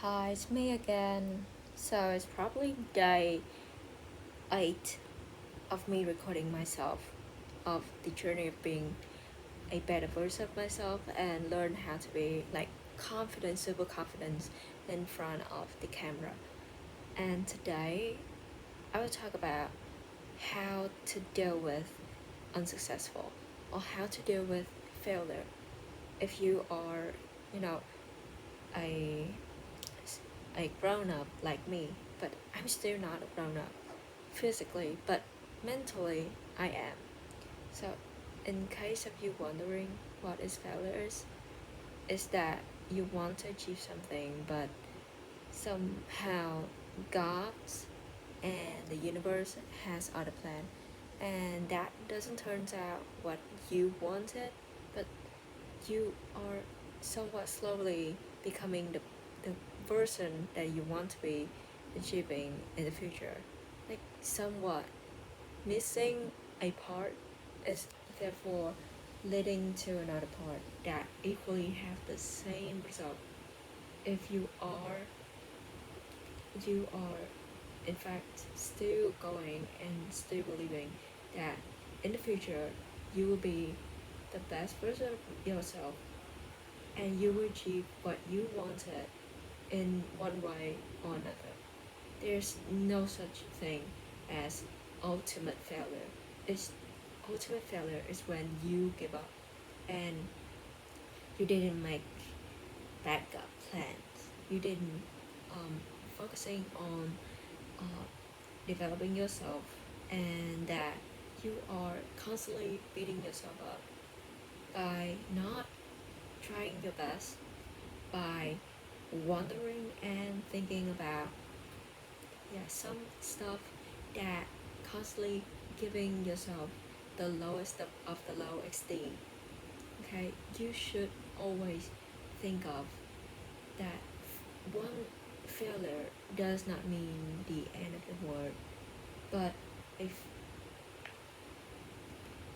Hi, it's me again. So it's probably day 8 of me recording myself, of the journey of being a better version of myself and learn how to be like confident, super confident in front of the camera. And today I will talk about how to deal with unsuccessful or how to deal with failure. If you are, you know, a a grown up like me, but I'm still not a grown up physically, but mentally I am. So, in case of you wondering what is failure is that you want to achieve something, but somehow God and the universe has other plan, and that doesn't turn out what you wanted, but you are somewhat slowly becoming the version that you want to be achieving in the future. Like somewhat missing a part is therefore leading to another part that equally have the same result. If you are in fact still going and still believing that in the future you will be the best version of yourself and you will achieve what you wanted in one way or another. There's no such thing as ultimate failure. It's ultimate failure is when you give up and you didn't make backup plans. You didn't focusing on uh, developing yourself, and that you are constantly beating yourself up by not trying your best, by wondering and thinking about some stuff that constantly giving yourself the lowest of the low esteem. Okay, you should always think of that one failure does not mean the end of the world, but if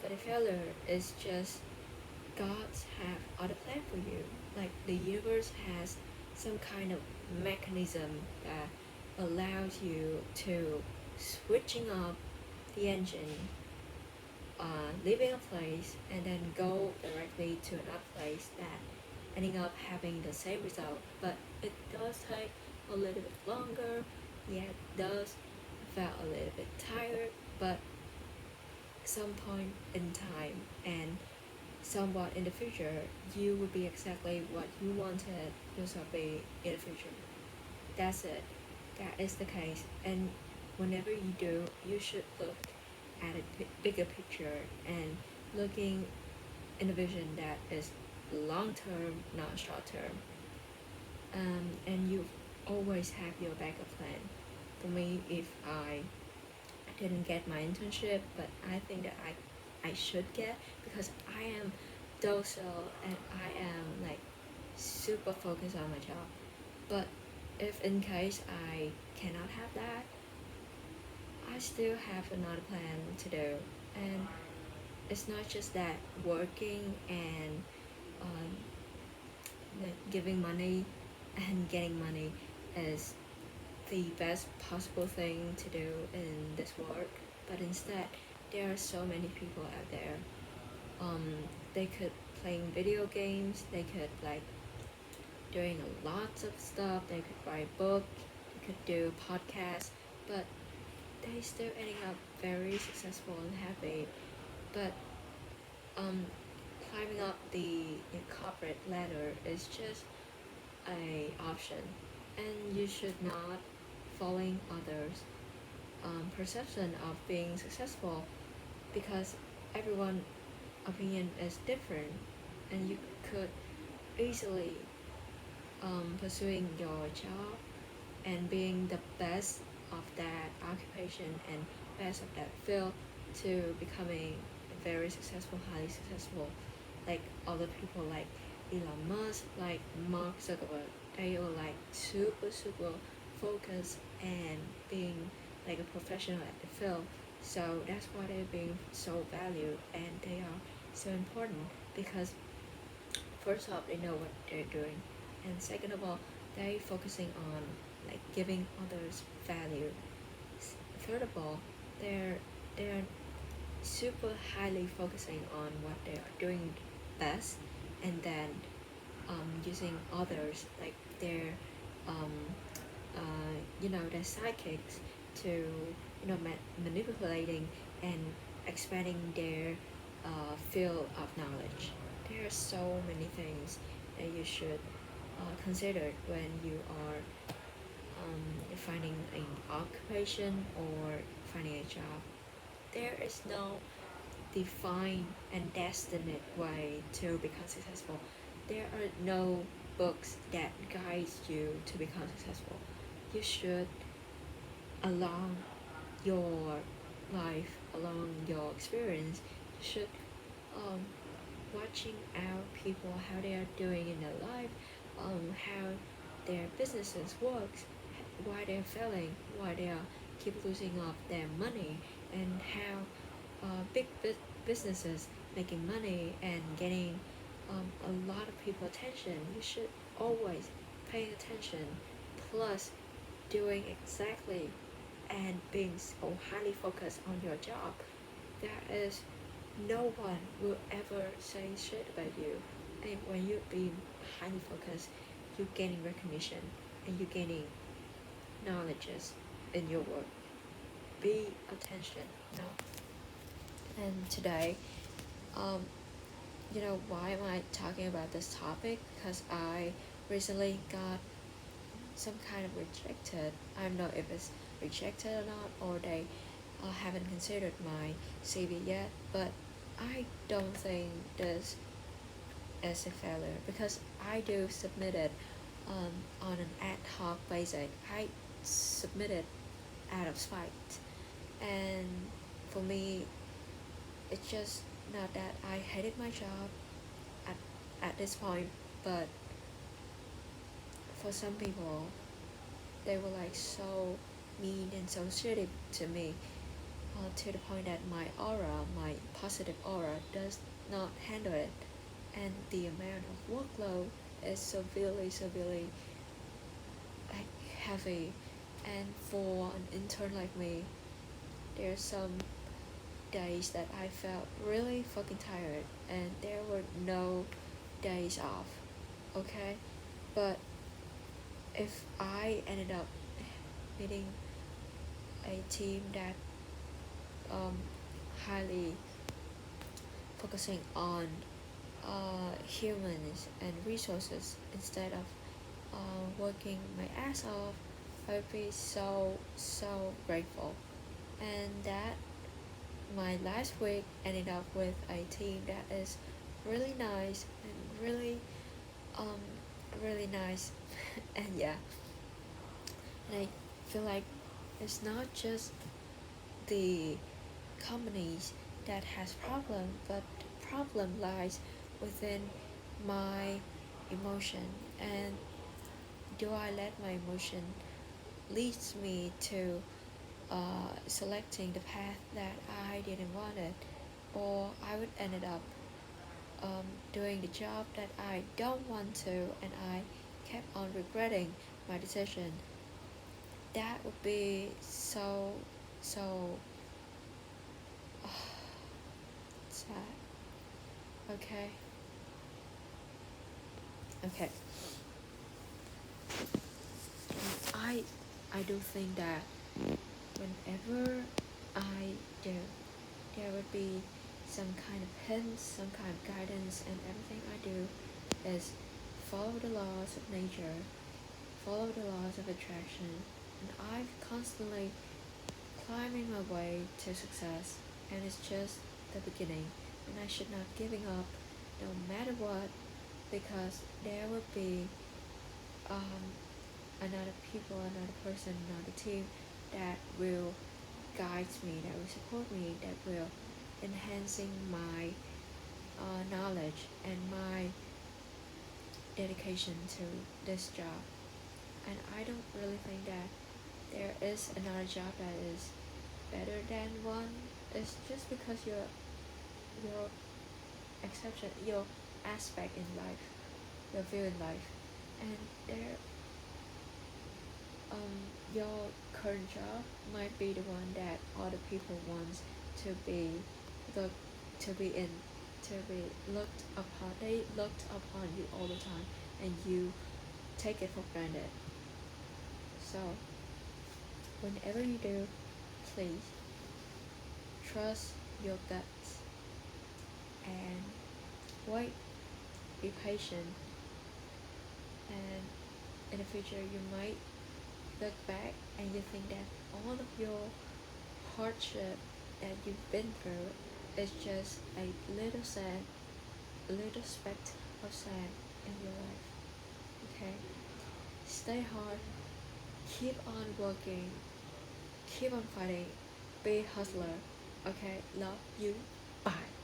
but a failure is just God's have other plan for you. Like the universe has some kind of mechanism that allows you to switching up the engine, leaving a place and then go directly to another place that ending up having the same result. But it does take a little bit longer. Yeah, it does feel a little bit tired, but some point in time and somewhat in the future, you will be exactly what you wanted yourself to be in the future. That's it. That is the case. And whenever you do, you should look at a bigger picture and looking in a vision that is long term, not short term. And you always have your backup plan. For me, if I didn't get my internship, but I think that I should get because I am docile and I am like super focused on my job. But if in case I cannot have that, I still have another plan to do. And it's not just that working and um, giving money and getting money is the best possible thing to do in this work, but instead there are so many people out there. um, they could playing video games, they could like doing a lots of stuff, they could write book, they could do podcasts, but they still ending up very successful and happy. But um, climbing up the corporate ladder is just a option, and you should not following others perception of being successful, because everyone opinion is different, and you could easily pursuing your job and being the best of that occupation and best of that field to becoming very successful, highly successful, like other people like Elon Musk, like Mark Zuckerberg. They are like super focused and being like a professional at the field. So that's why they're being so valued and they are so important, because first off they know what they're doing, and second of all they focusing on like giving others value. Third of all, they're super highly focusing on what they are doing best, and then using others like their um, their sidekicks to manipulating and expanding their field of knowledge. There are so many things that you should consider when you are finding an occupation or finding a job. There is no defined and destined way to become successful. There are no books that guides you to become successful. You should, along your life, along your experience, you should um, watching out people how they are doing in their life, how their businesses works, why they're failing, why they are keep losing of their money, and how big businesses making money and getting a lot of people attention. You should always pay attention, plus doing exactly and being so highly focused on your job. There is no one will ever say shit about you. And when you being highly focused, you gaining recognition and you gaining knowledges in your work. Be attention. And today, um, why am I talking about this topic? Because I recently got some kind of rejected. I don't know if it's rejected or not, or they haven't considered my CV yet. But I don't think this is a failure because I do submit it on an ad hoc basis. I submit it out of spite, and for me, it's just not that I hated my job at this point, but for some people, they were like so mean and so shitty to me, to the point that my positive aura, does not handle it, and the amount of workload is severely like heavy. And for an intern like me, there's some days that I felt really fucking tired, and there were no days off. Okay, but if I ended up meeting a team that um, highly focusing on humans and resources instead of working my ass off, I would be so grateful. And that my last week ended up with a team that is really nice and um really nice. And yeah, and I feel like it's not just the companies that has problem, but the problem lies within my emotion. And do I let my emotion leads me to selecting the path that I didn't want it, or I would ended up doing the job that I don't want to, and I kept on regretting my decision. That would be so sad. Okay. Okay. I I do think that whenever I do, there would be some kind of hints, some kind of guidance, and everything I do is follow the laws of nature, follow the laws of attraction, and I've constantly climbing my way to success, and it's just the beginning, and I should not giving up no matter what, because there will be um, another people, another person, another team that will guide me, that will support me, that will enhancing my knowledge and my dedication to this job. And I don't really think that there is another job that is better than one. It's just because your exception, your aspect in life, your view in life, and there your current job might be the one that other people want to be look to be in to be looked upon. They looked upon you all the time, and you take it for granted. So whenever you do, please trust your guts and wait, be patient, and in the future you might look back and you think that all of your hardship that you've been through is just a little sad, a little speck of sand in your life. Okay? Stay hard, keep on working, keep on fighting, be a hustler. Okay? Love you. Bye.